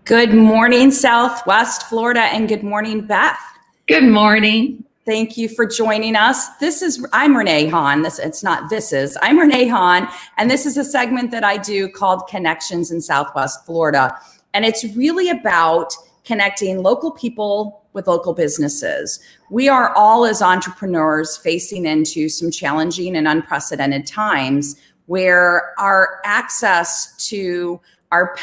Good morning, Southwest Florida, and good morning, Beth. Good morning. Thank you for joining us. I'm Renee Hahn. I'm Renee Hahn, and this is a segment that I do called Connections in Southwest Florida. And it's really about connecting local people with local businesses. We are all, as entrepreneurs, facing into some challenging and unprecedented times where our access to our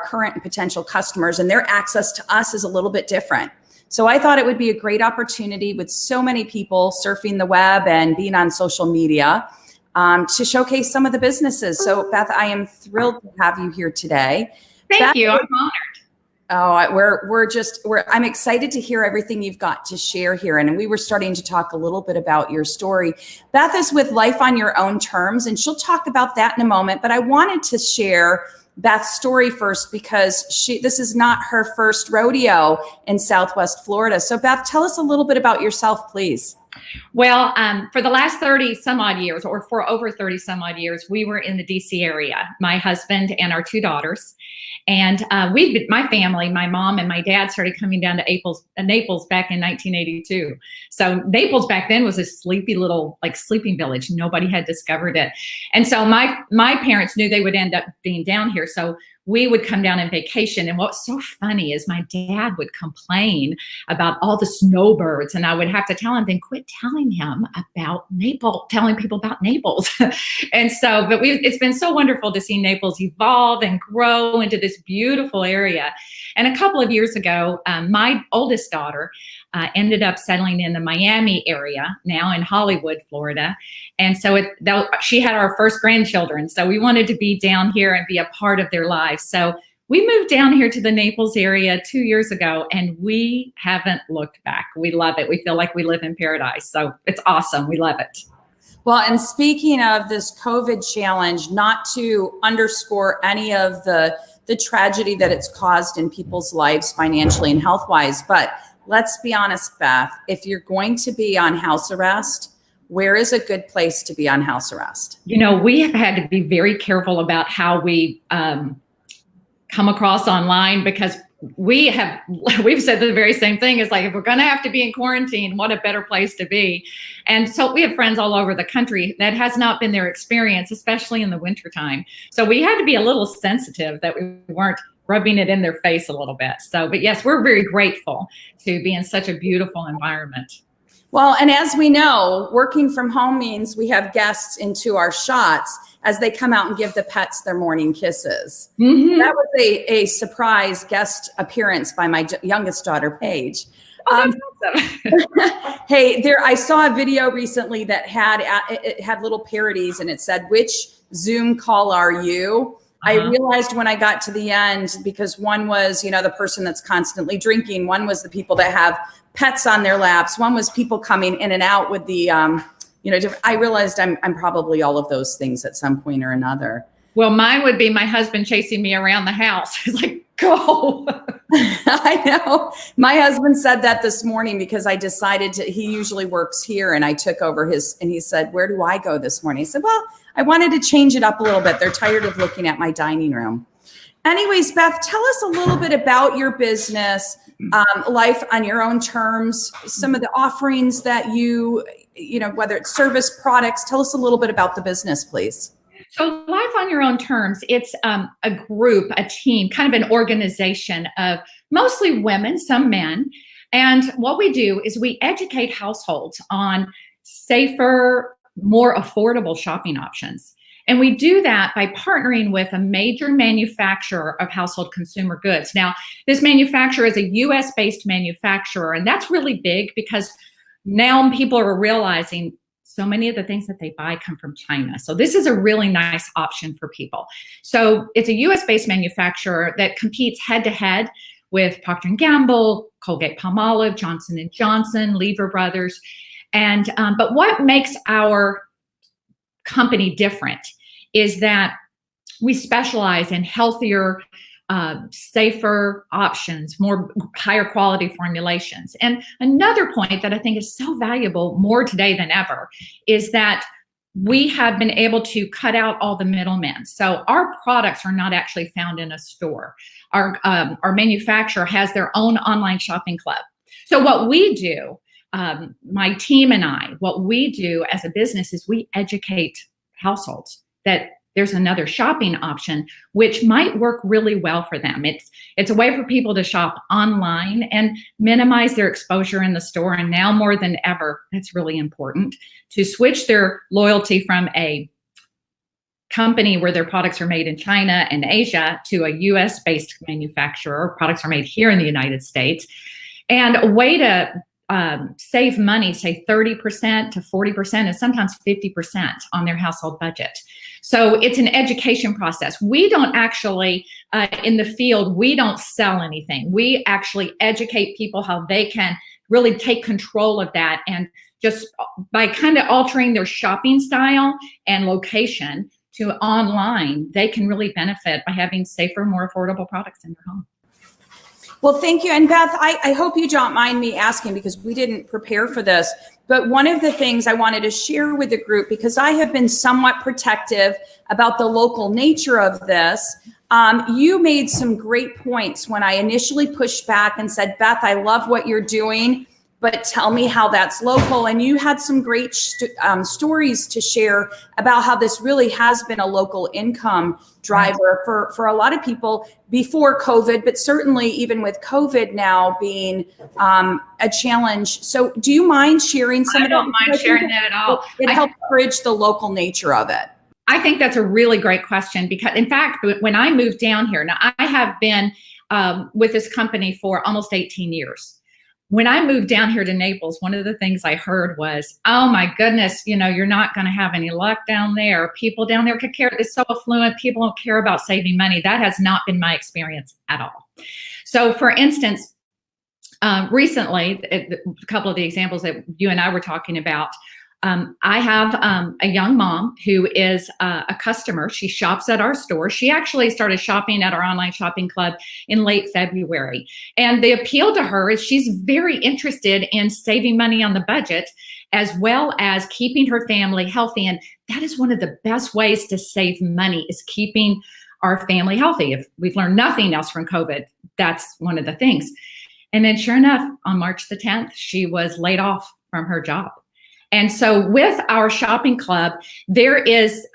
current and potential customers and their access to us is a little bit different. So I thought it would be a great opportunity with so many people surfing the web and being on social media to showcase some of the businesses. So Beth, I am thrilled to have you here today. Thank you. I'm honored. I'm excited to hear everything you've got to share here. And we were starting to talk a little bit about your story. Beth is with Life on Your Own Terms, and she'll talk about that in a moment. But I wanted to share Beth's story first because this is not her first rodeo in Southwest Florida. So Beth, tell us a little bit about yourself, please. Well, for the last 30 some odd years, or for over 30 some odd years, we were in the DC area, my husband and our two daughters. And my family, my mom and my dad started coming down to Naples back in 1982. So Naples back then was a sleepy little sleeping village. Nobody had discovered it. And so my parents knew they would end up being down here. So we would come down on vacation. And what's so funny is my dad would complain about all the snowbirds. And I would have to tell him, then quit telling him about Naples, telling people about Naples. And so, but it's been so wonderful to see Naples evolve and grow into this beautiful area. And a couple of years ago, my oldest daughter ended up settling in the Miami area, now in Hollywood, Florida. And so she had our first grandchildren. So we wanted to be down here and be a part of their lives. So we moved down here to the Naples area 2 years ago, and we haven't looked back. We love it. We feel like we live in paradise. So it's awesome. We love it. Well, and speaking of this COVID challenge, not to underscore any of the tragedy that it's caused in people's lives financially and health-wise, but let's be honest, Beth, if you're going to be on house arrest, where is a good place to be on house arrest? You know, we have had to be very careful about how we come across online, because we've said the very same thing. It's like, if we're going to have to be in quarantine, what a better place to be. And so we have friends all over the country that has not been their experience, especially in the wintertime. So we had to be a little sensitive that we weren't rubbing it in their face a little bit. So, but yes, we're very grateful to be in such a beautiful environment. Well, and as we know, working from home means we have guests into our shots as they come out and give the pets their morning kisses. Mm-hmm. That was a surprise guest appearance by my youngest daughter, Paige. Oh, that's awesome. Hey, I saw a video recently that had little parodies, and it said, "Which Zoom call are you?" I realized when I got to the end, because one was, the person that's constantly drinking. One was the people that have pets on their laps. One was people coming in and out with the, I realized I'm probably all of those things at some point or another. Well, mine would be my husband chasing me around the house. He's like, go. I know. My husband said that this morning because I decided he usually works here, and I took over and he said, "Where do I go this morning?" I said, "Well, I wanted to change it up a little bit. They're tired of looking at my dining room." Anyways, Beth, tell us a little bit about your business, Life on Your Own Terms, some of the offerings that whether it's service, products. Tell us a little bit about the business, please. So Life on Your Own Terms, it's a group, a team, kind of an organization of mostly women, some men. And what we do is we educate households on safer, more affordable shopping options. And we do that by partnering with a major manufacturer of household consumer goods. Now, this manufacturer is a US-based manufacturer, and that's really big because now people are realizing so many of the things that they buy come from China. So this is a really nice option for people. So it's a US-based manufacturer that competes head-to-head with Procter & Gamble, Colgate-Palmolive, Johnson & Johnson, Lever Brothers. And but what makes our company different is that we specialize in healthier, safer options, more higher quality formulations. And another point that I think is so valuable more today than ever is that we have been able to cut out all the middlemen. So our products are not actually found in a store. Our manufacturer has their own online shopping club. So what we do, my team and I, what we do as a business is we educate households that there's another shopping option, which might work really well for them. It's a way for people to shop online and minimize their exposure in the store. And now more than ever, that's really important to switch their loyalty from a company where their products are made in China and Asia to a US-based manufacturer. Products are made here in the United States. And a way to save money, say 30% to 40% and sometimes 50% on their household budget. So it's an education process. We don't actually, in the field, we don't sell anything. We actually educate people how they can really take control of that, and just by kind of altering their shopping style and location to online, they can really benefit by having safer, more affordable products in their home. Well, thank you. And Beth, I hope you don't mind me asking, because we didn't prepare for this, but one of the things I wanted to share with the group, because I have been somewhat protective about the local nature of this, you made some great points when I initially pushed back and said, Beth, I love what you're doing, but tell me how that's local. And you had some great stories to share about how this really has been a local income driver for a lot of people before COVID, but certainly even with COVID now being a challenge. So do you mind sharing some of that? I don't mind sharing that at all. It helps bridge the local nature of it. I think that's a really great question, because in fact, when I moved down here, now I have been with this company for almost 18 years. When I moved down here to Naples, one of the things I heard was, oh my goodness, you're not going to have any luck down there. People down there could care. It's so affluent. People don't care about saving money. That has not been my experience at all. So for instance, recently, a couple of the examples that you and I were talking about, I have a young mom who is a customer. She shops at our store. She actually started shopping at our online shopping club in late February. And the appeal to her is she's very interested in saving money on the budget, as well as keeping her family healthy. And that is one of the best ways to save money, is keeping our family healthy. If we've learned nothing else from COVID, that's one of the things. And then sure enough, on March the 10th, she was laid off from her job. And so with our shopping club, there is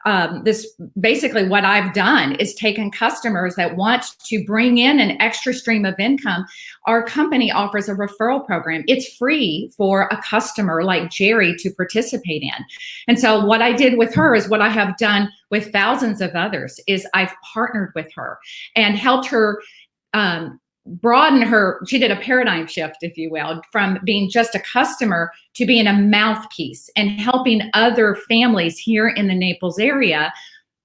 this, basically what I've done is taken customers that want to bring in an extra stream of income. Our company offers a referral program. It's free for a customer like Jerry to participate in. And so what I did with her is what I have done with thousands of others, is I've partnered with her and helped her broaden her. She did a paradigm shift, if you will, from being just a customer to being a mouthpiece and helping other families here in the Naples area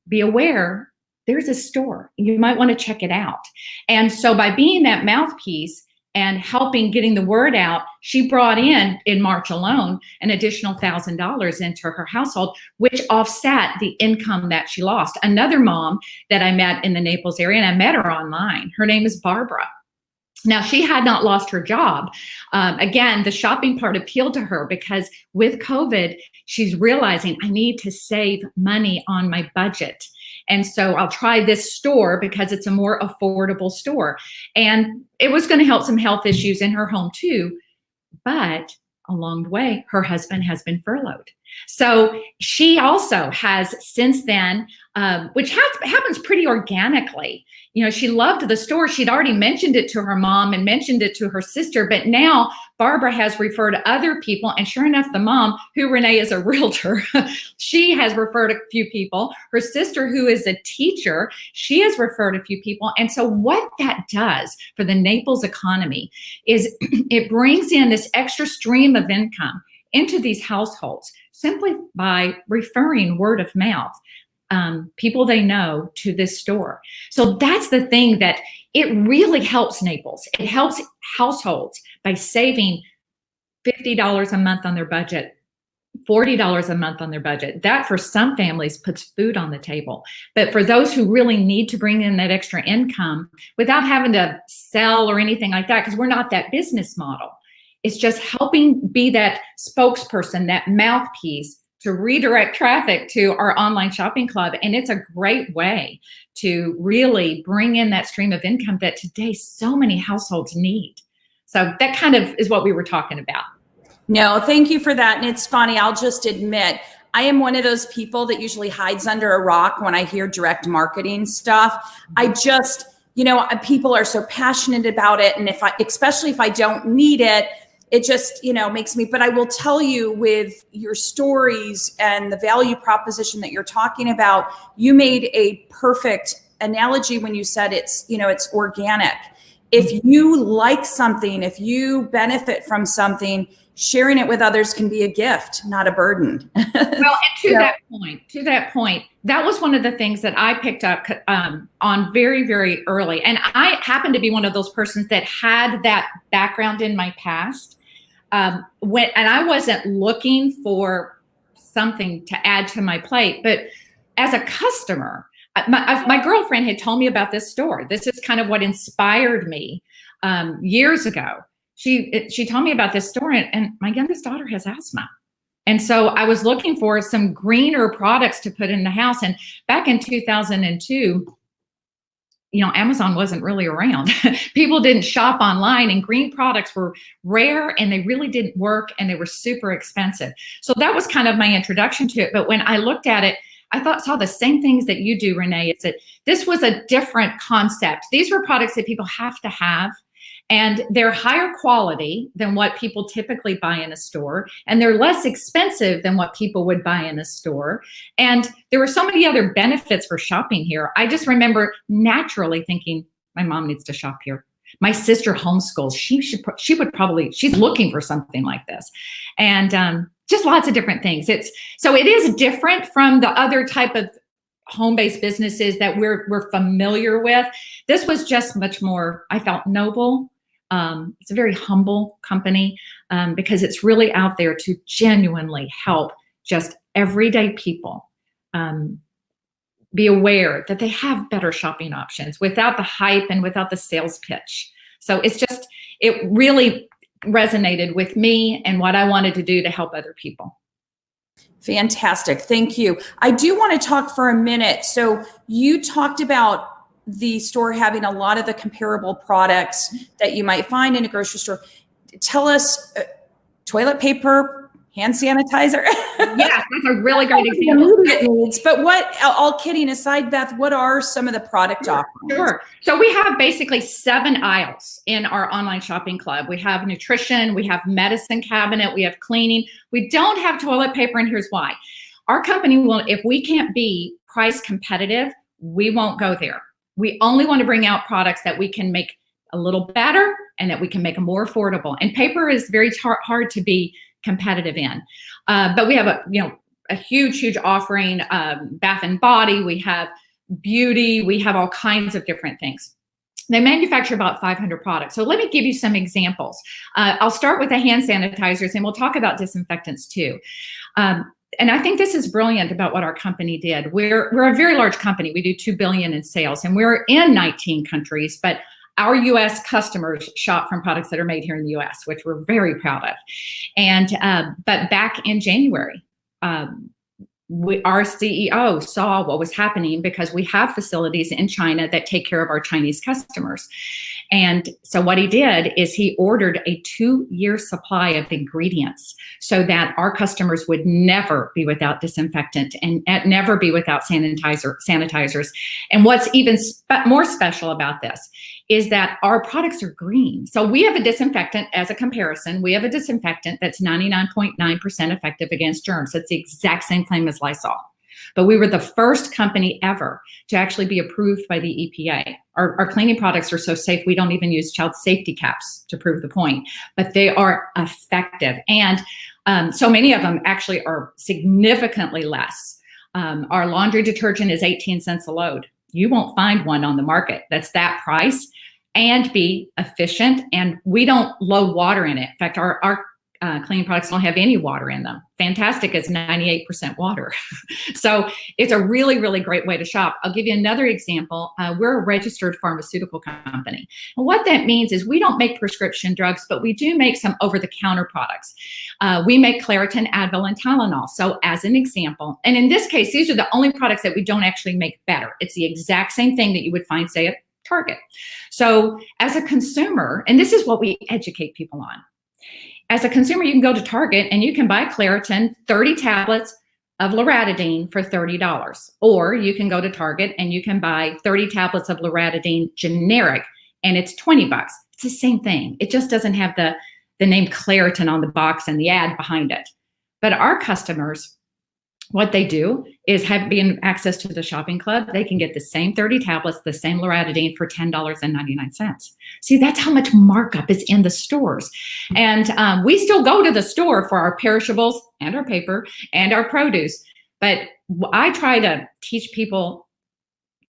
be aware there's a store. You might want to check it out. And so by being that mouthpiece and helping getting the word out, she brought in March alone, an additional $1,000 into her household, which offset the income that she lost. Another mom that I met in the Naples area, and I met her online, her name is Barbara. Now, she had not lost her job. Again, the shopping part appealed to her because with COVID, she's realizing I need to save money on my budget. And so I'll try this store because it's a more affordable store. And it was going to help some health issues in her home too. But along the way, her husband has been furloughed. So she also has since then, which happens pretty organically. She loved the store. She'd already mentioned it to her mom and mentioned it to her sister, but now Barbara has referred other people. And sure enough, the mom, who Renee is a realtor, she has referred a few people. Her sister, who is a teacher, she has referred a few people. And so what that does for the Naples economy is it brings in this extra stream of income into these households simply by referring word of mouth. People they know to this store. So that's the thing that it really helps Naples. It helps households by saving $50 a month on their budget, $40 a month on their budget. That for some families puts food on the table. But for those who really need to bring in that extra income without having to sell or anything like that, because we're not that business model, it's just helping be that spokesperson, that mouthpiece to redirect traffic to our online shopping club. And it's a great way to really bring in that stream of income that today so many households need. So that kind of is what we were talking about. No, thank you for that. And it's funny, I'll just admit, I am one of those people that usually hides under a rock when I hear direct marketing stuff. I just, people are so passionate about it. And especially if I don't need it, it just, makes me, but I will tell you, with your stories and the value proposition that you're talking about, you made a perfect analogy when you said it's organic. If you like something, if you benefit from something, sharing it with others can be a gift, not a burden. Well, and to that point, that was one of the things that I picked up on very, very early. And I happen to be one of those persons that had that background in my past. And I wasn't looking for something to add to my plate, but as a customer, my girlfriend had told me about this store. This is kind of what inspired me years ago. She told me about this store, and my youngest daughter has asthma. And so I was looking for some greener products to put in the house. And back in 2002, Amazon wasn't really around. People didn't shop online, and green products were rare, and they really didn't work, and they were super expensive. So that was kind of my introduction to it. But when I looked at it, I saw the same things that you do, Renee. It's that this was a different concept. These were products that people have to have, and they're higher quality than what people typically buy in a store, and they're less expensive than what people would buy in a store. And there were so many other benefits for shopping here. I just remember naturally thinking, my mom needs to shop here. My sister homeschools. She's looking for something like this. And just lots of different things. It is different from the other type of home-based businesses that we're familiar with. This was just much more, I felt, noble. It's a very humble company because it's really out there to genuinely help just everyday people be aware that they have better shopping options without the hype and without the sales pitch. So it really resonated with me and what I wanted to do to help other people. Fantastic. Thank you. I do want to talk for a minute. So you talked about the store having a lot of the comparable products that you might find in a grocery store. Tell us, toilet paper, hand sanitizer. Yes, that's a really great example. Needs, but all kidding aside, Beth, what are some of the product offerings? Sure. So we have basically 7 aisles in our online shopping club. We have nutrition, we have medicine cabinet, we have cleaning. We don't have toilet paper, and here's why. Our company will, if we can't be price competitive, we won't go there. We only want to bring out products that we can make a little better and that we can make more affordable. And paper is very hard to be competitive in. But we have a huge offering, bath and body. We have beauty. We have all kinds of different things. They manufacture about 500 products. So let me give you some examples. I'll start with the hand sanitizers, and we'll talk about disinfectants too. And I think this is brilliant about what our company did. We're a very large company. We do $2 billion in sales, and we're in 19 countries, but our U.S. customers shop from products that are made here in the U.S., which we're very proud of. And but back in January, our CEO saw what was happening because we have facilities in China that take care of our Chinese customers. And so what he did is he ordered a 2-year supply of ingredients so that our customers would never be without disinfectant and never be without sanitizers. And what's even more special about this is that our products are green. So we have a disinfectant, as a comparison, we have a disinfectant that's 99.9% effective against germs. It's the exact same claim as Lysol. But we were the first company ever to actually be approved by the EPA. Our cleaning products are so safe, we don't even use child safety caps to prove the point, but they are effective. And so many of them actually are significantly less. Our laundry detergent is 18 cents a load. You won't find one on the market that's that price and be efficient. And we don't load water in it. In fact, our cleaning products don't have any water in them. Fantastic is 98% water. So it's a really, really great way to shop. I'll give you another example. We're a registered pharmaceutical company. And what that means is we don't make prescription drugs, but we do make some over-the-counter products. We make Claritin, Advil, and Tylenol. So as an example, and in this case, these are the only products that we don't actually make better. It's the exact same thing that you would find, say, at Target. So as a consumer, and this is what we educate people on, as a consumer, you can go to Target and you can buy Claritin, 30 tablets of loratadine for $30. Or you can go to Target and you can buy 30 tablets of loratadine generic, and it's $20. It's the same thing. It just doesn't have the name Claritin on the box and the ad behind it. But our customers, what they do is have access to the shopping club. They can get the same 30 tablets, the same loratadine for $10.99. See, that's how much markup is in the stores. And we still go to the store for our perishables and our paper and our produce. But I try to teach people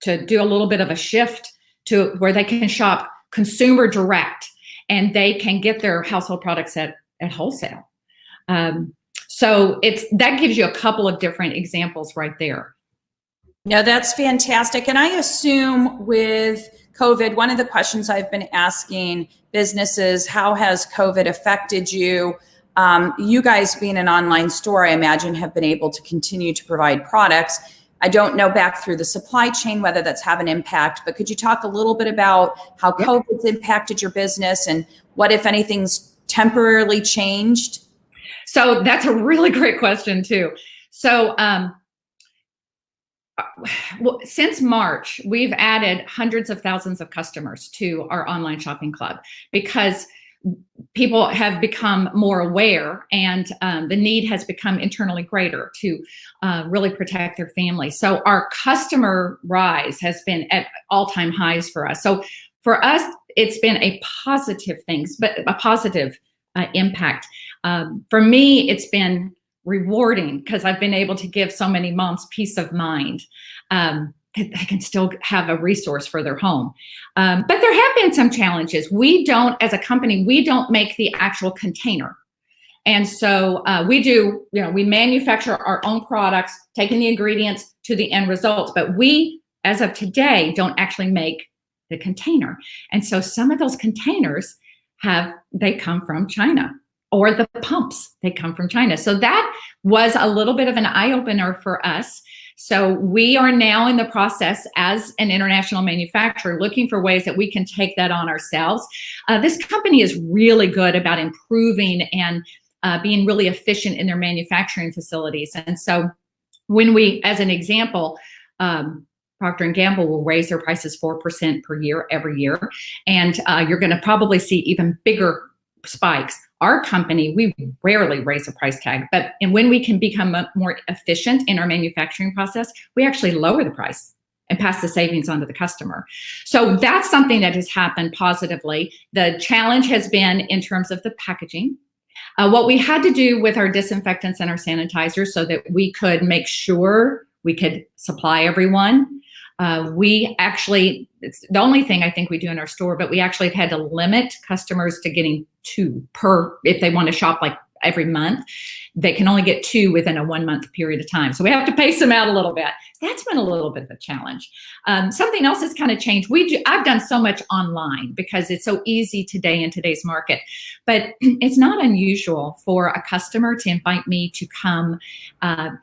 to do a little bit of a shift to where they can shop consumer direct and they can get their household products at wholesale. So that gives you a couple of different examples right there. No, that's fantastic. And I assume with COVID, one of the questions I've been asking businesses, how has COVID affected you? You guys being an online store, I imagine, have been able to continue to provide products. I don't know back through the supply chain whether that's have an impact, but could you talk a little bit about how COVID's impacted your business and what, if anything's temporarily changed? So that's a really great question too. So since March, we've added hundreds of thousands of customers to our online shopping club because people have become more aware and the need has become internally greater to really protect their family. So our customer rise has been at all-time highs for us. So for us, it's been a positive thing, but a positive impact. For me, it's been rewarding because I've been able to give so many moms peace of mind. They can still have a resource for their home. But there have been some challenges. We don't, as a company, we don't make the actual container. And so we manufacture our own products, taking the ingredients to the end results. But we, as of today, don't actually make the container. And so some of those containers they come from China, or the pumps, they come from China. So that was a little bit of an eye-opener for us. So we are now in the process as an international manufacturer looking for ways that we can take that on ourselves. This company is really good about improving and being really efficient in their manufacturing facilities. And so when we, as an example, Procter & Gamble will raise their prices 4% per year, every year. And you're going to probably see even bigger spikes. Our company, we rarely raise a price tag, and when we can become more efficient in our manufacturing process, we actually lower the price and pass the savings on to the customer. So that's something that has happened positively. The challenge has been in terms of the packaging. What we had to do with our disinfectants and our sanitizers so that we could make sure we could supply everyone. It's the only thing I think we do in our store, but we actually have had to limit customers to getting 2 per, if they want to shop like every month, they can only get 2 within a 1 month period of time. So we have to pace them out a little bit. That's been a little bit of a challenge. Something else has kind of changed. I've done so much online because it's so easy today in today's market, but it's not unusual for a customer to invite me to come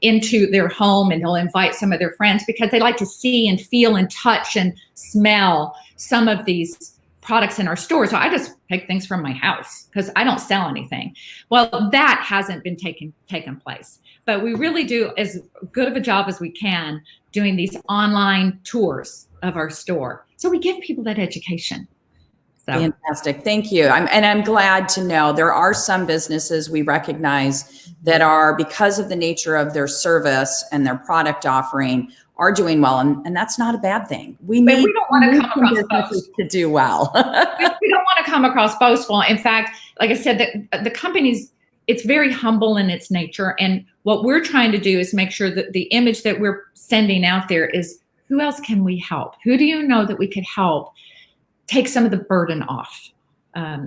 into their home, and they'll invite some of their friends because they like to see and feel and touch and smell some of these products in our store. So I just take things from my house because I don't sell anything. Well, that hasn't been taken place, but we really do as good of a job as we can doing these online tours of our store. So we give people that education. So. Fantastic. Thank you. I'm glad to know there are some businesses we recognize that are, because of the nature of their service and their product offering, are doing well, and that's not a bad thing. We don't want to come across boastful to do well. We don't want to come across boastful. In fact, like I said, the company's, it's very humble in its nature, and what we're trying to do is make sure that the image that we're sending out there is, who else can we help? Who do you know that we could help take some of the burden off?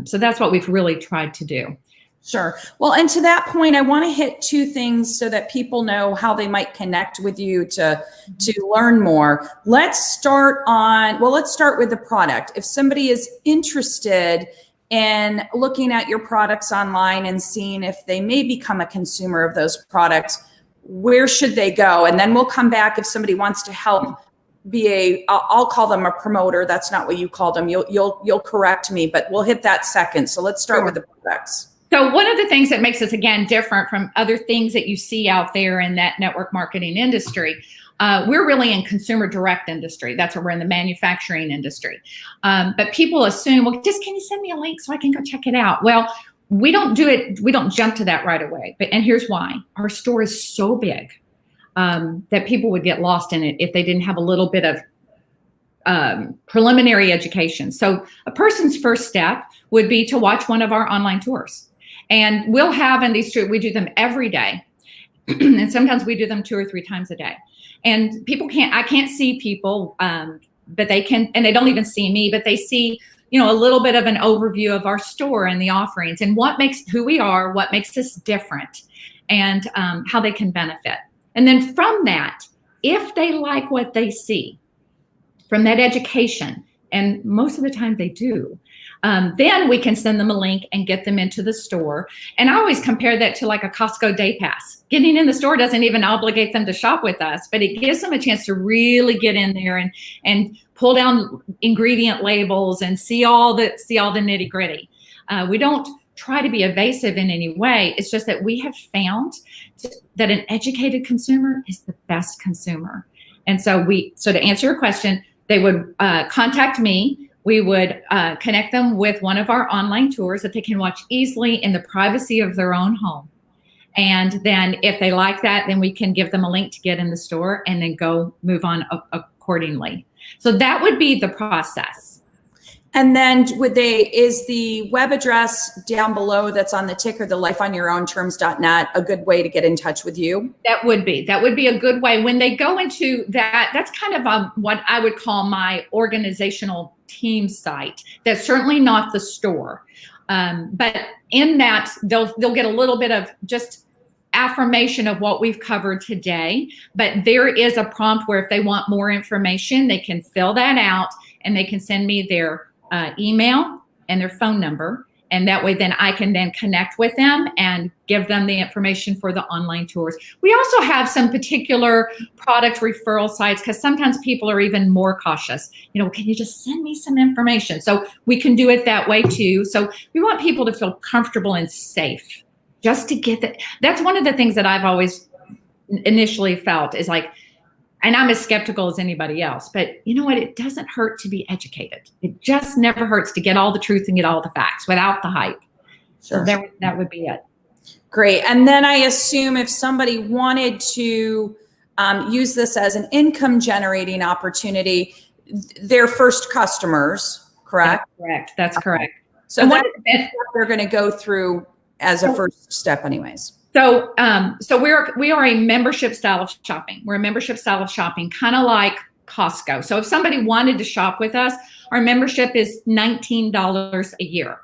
So that's what we've really tried to do. Sure. Well, and to that point, I want to hit two things so that people know how they might connect with you to learn more. Let's start with the product. If somebody is interested in looking at your products online and seeing if they may become a consumer of those products, where should they go? And then we'll come back if somebody wants to help be I'll call them a promoter. That's not what you called them. You'll correct me, but we'll hit that second. So let's start with the products. So one of the things that makes us, again, different from other things that you see out there in that network marketing industry, we're really in consumer direct industry. That's where we're in the manufacturing industry. But people assume, well, just can you send me a link so I can go check it out? Well, we don't do it. We don't jump to that right away. And here's why. Our store is so big that people would get lost in it if they didn't have a little bit of preliminary education. So a person's first step would be to watch one of our online tours. And we'll have in these, we do them every day. And sometimes we do them 2 or 3 times a day. And I can't see people, but they can, and they don't even see me, but they see, a little bit of an overview of our store and the offerings and who we are, what makes us different, and how they can benefit. And then from that, if they like what they see from that education, and most of the time they do, then we can send them a link and get them into the store. And I always compare that to like a Costco day pass. Getting in the store doesn't even obligate them to shop with us, but it gives them a chance to really get in there and pull down ingredient labels and see all the nitty gritty. We don't try to be evasive in any way. It's just that we have found that an educated consumer is the best consumer. And so to answer your question, they would contact me. We would connect them with one of our online tours that they can watch easily in the privacy of their own home. And then if they like that, then we can give them a link to get in the store and then go move on accordingly. So that would be the process. And then is the web address down below that's on the ticker, the lifeonyourownterms.net, a good way to get in touch with you? That would be a good way. When they go into that, that's kind of what I would call my organizational team site. That's certainly not the store. But in that, they'll get a little bit of just affirmation of what we've covered today. But there is a prompt where if they want more information, they can fill that out and they can send me their email and their phone number. And that way then I can then connect with them and give them the information for the online tours. We also have some particular product referral sites because sometimes people are even more cautious. Can you just send me some information? So we can do it that way too. So we want people to feel comfortable and safe just to get that. That's one of the things that I've always initially felt is like, and I'm as skeptical as anybody else, but you know what? It doesn't hurt to be educated. It just never hurts to get all the truth and get all the facts without the hype. Sure. So that would be it. Great. And then I assume if somebody wanted to use this as an income generating opportunity, their first customers, correct? That's correct. So that's what they're going to go through as a first step anyways. So we are a membership style of shopping. We're a membership style of shopping, kind of like Costco. So if somebody wanted to shop with us, our membership is $19 a year.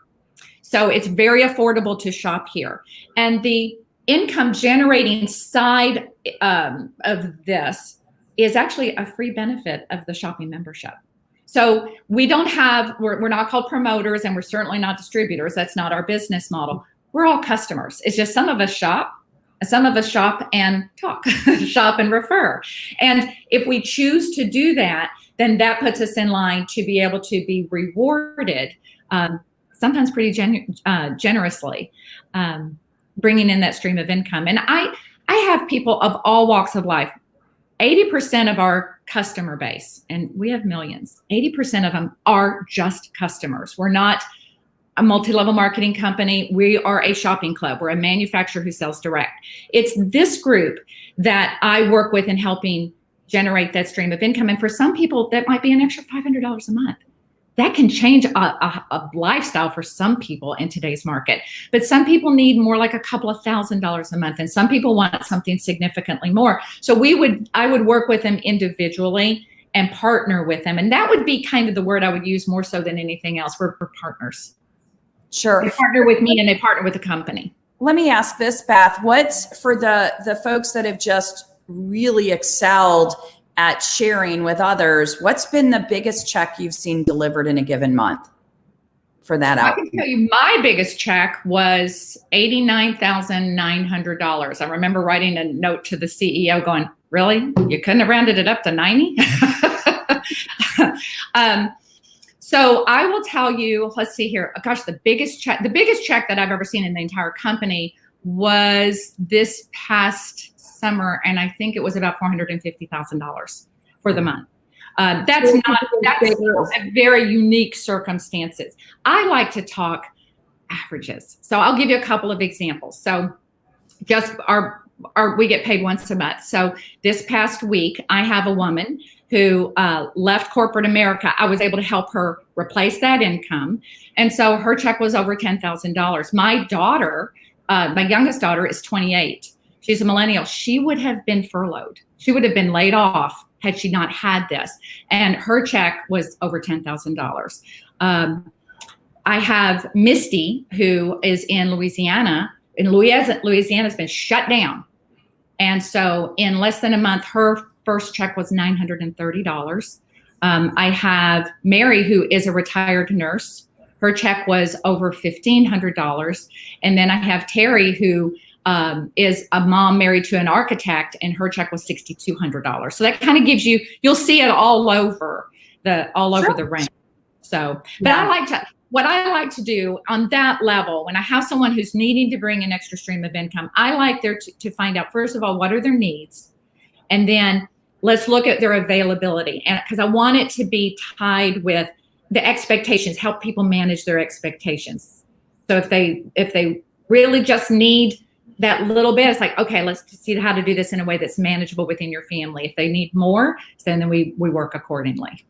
So it's very affordable to shop here. And the income generating side of this is actually a free benefit of the shopping membership. So we're not called promoters and we're certainly not distributors. That's not our business model. We're all customers. It's just some of us shop and talk, shop and refer. And if we choose to do that, then that puts us in line to be able to be rewarded, sometimes pretty generously, bringing in that stream of income. And I have people of all walks of life. 80% of our customer base, and we have millions, 80% of them are just customers. We're not a multi-level marketing company. We are a shopping club. We're a manufacturer who sells direct. It's this group that I work with in helping generate that stream of income. And for some people, that might be an extra $500 a month. That can change a lifestyle for some people in today's market. But some people need more like a couple of $1,000s a month. And some people want something significantly more. So I would work with them individually and partner with them. And that would be kind of the word I would use more so than anything else. We're partners. Sure. They partner with me and they partner with the company. Let me ask this, Beth. What's for the folks that have just really excelled at sharing with others, what's been the biggest check you've seen delivered in a given month for that I outcome? can tell you my biggest check was $89,900. I remember writing a note to the CEO going, really? You couldn't have rounded it up to 90? So I will tell you, let's see here. Gosh, the biggest check that I've ever seen in the entire company was this past summer. And I think it was about $450,000 for the month. That's a very unique circumstances. I like to talk averages. So I'll give you a couple of examples. So just we get paid once a month. So this past week, I have a woman who left corporate America. I was able to help her replace that income. And so her check was over $10,000. My daughter, my youngest daughter is 28. She's a millennial. She would have been furloughed. She would have been laid off had she not had this. And her check was over $10,000. I have Misty, who is in Louisiana. And Louisiana's been shut down. And so in less than a month, her first check was $930. I have Mary, who is a retired nurse. Her check was over $1,500. And then I have Terry, who is a mom married to an architect, and her check was $6,200. So that kind of gives you, you'll see it all over the range. So, but yeah. What I like to do on that level, when I have someone who's needing to bring an extra stream of income, I like to find out, first of all, what are their needs? And then let's look at their availability. And because I want it to be tied with the expectations, help people manage their expectations. So if they really just need that little bit, it's like, okay, let's see how to do this in a way that's manageable within your family. If they need more, then we work accordingly.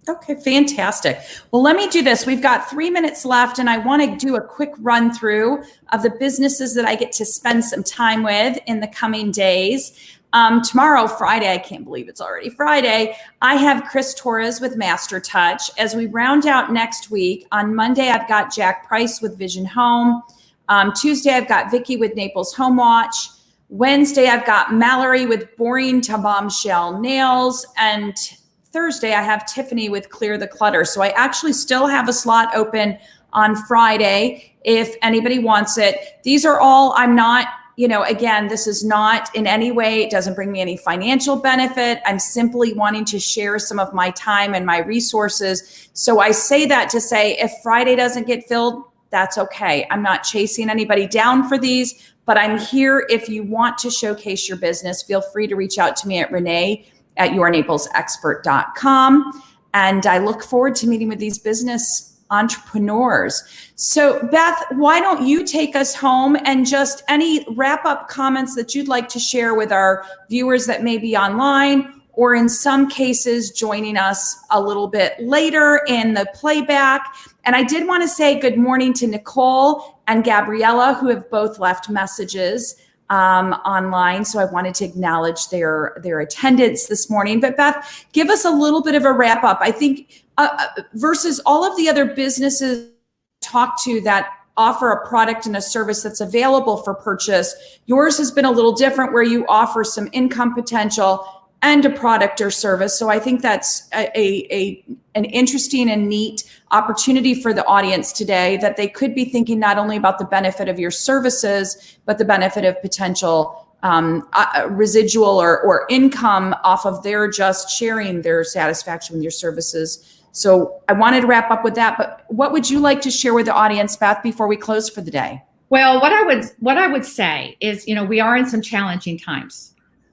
Okay, fantastic. Well, let me do this. We've got 3 minutes left, and I want to do a quick run through of the businesses that I get to spend some time with in the coming days. Tomorrow, Friday, I can't believe it's already Friday, I have Chris Torres with Master Touch. As we round out next week, on Monday, I've got Jack Price with Vision Home. Tuesday, I've got Vicky with Naples Home Watch. Wednesday, I've got Mallory with Boring to Bombshell Nails. And Thursday, I have Tiffany with Clear the Clutter. So I actually still have a slot open on Friday if anybody wants it. These are all, I'm not, again, this is not in any way, it doesn't bring me any financial benefit. I'm simply wanting to share some of my time and my resources. So I say that to say, if Friday doesn't get filled, that's okay. I'm not chasing anybody down for these, but I'm here. If you want to showcase your business, feel free to reach out to me at renee@yournaplesexpert.com. And I look forward to meeting with these business entrepreneurs. So Beth, why don't you take us home and just any wrap-up comments that you'd like to share with our viewers that may be online, or in some cases joining us a little bit later in the playback. And I did want to say good morning to Nicole and Gabriella, who have both left messages online. So I wanted to acknowledge their attendance this morning. But Beth, give us a little bit of a wrap up. I think versus all of the other businesses talk to that offer a product and a service that's available for purchase, yours has been a little different, where you offer some income potential and a product or service. So I think that's an interesting and neat opportunity for the audience today, that they could be thinking not only about the benefit of your services, but the benefit of potential residual or income off of their just sharing their satisfaction with your services. So I wanted to wrap up with that, but what would you like to share with the audience, Beth, before we close for the day? Well, what I would say is, we are in some challenging times.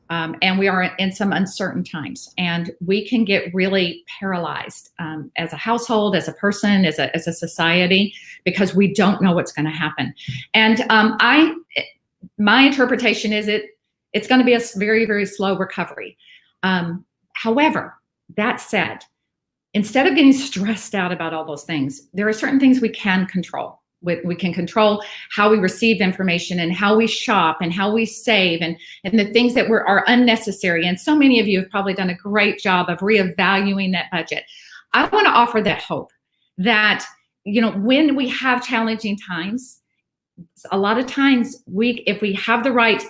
And we are in some uncertain times, and we can get really paralyzed as a household, as a person, as a society, because we don't know what's going to happen. And my interpretation is it's going to be a very, very slow recovery. However, that said, instead of getting stressed out about all those things, there are certain things we can control. We can control how we receive information and how we shop and how we save and the things that are unnecessary. And so many of you have probably done a great job of reevaluating that budget. I want to offer that hope that when we have challenging times, a lot of times if we have the right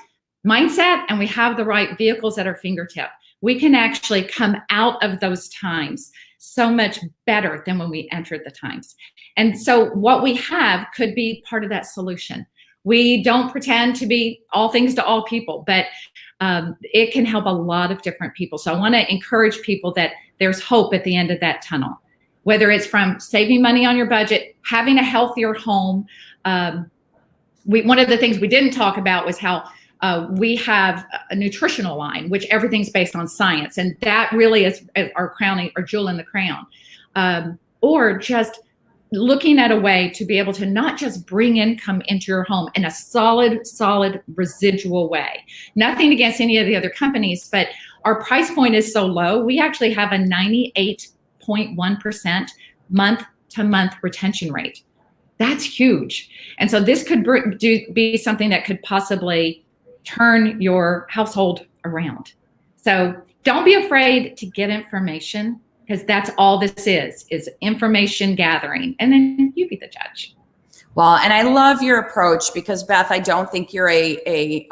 mindset and we have the right vehicles at our fingertip, we can actually come out of those times so much better than when we entered the times. And so what we have could be part of that solution. We don't pretend to be all things to all people, but it can help a lot of different people. So I want to encourage people that there's hope at the end of that tunnel, whether it's from saving money on your budget, having a healthier home. One of the things we didn't talk about was how we have a nutritional line, which everything's based on science. And that really is our jewel in the crown. Or just looking at a way to be able to not just bring income into your home in a solid residual way. Nothing against any of the other companies, but our price point is so low. We actually have a 98.1% month-to-month retention rate. That's huge. And so this could be something that could possibly turn your household around. So don't be afraid to get information, because that's all this is information gathering. And then you be the judge. Well, and I love your approach, because Beth, I don't think you're a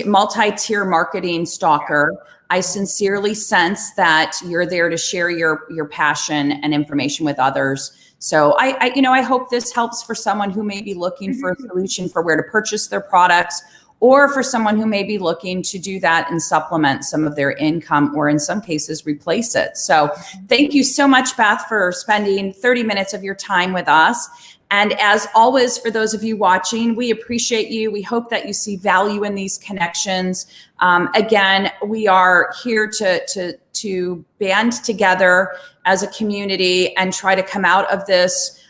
multi-tier marketing stalker. I sincerely sense that you're there to share your passion and information with others. So I hope this helps for someone who may be looking for a solution for where to purchase their products, or for someone who may be looking to do that and supplement some of their income, or in some cases replace it. So thank you so much, Beth, for spending 30 minutes of your time with us. And as always, for those of you watching, we appreciate you. We hope that you see value in these connections. Again, we are here to band together as a community and try to come out of this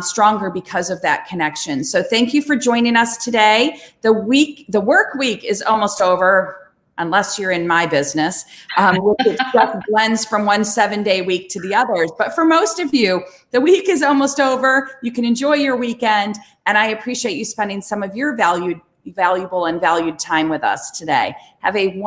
stronger because of that connection. So thank you for joining us today. The work week is almost over, unless you're in my business, which just blends from one 7-day week to the others. But for most of you, the week is almost over. You can enjoy your weekend, and I appreciate you spending some of your valuable and valued time with us today. Have a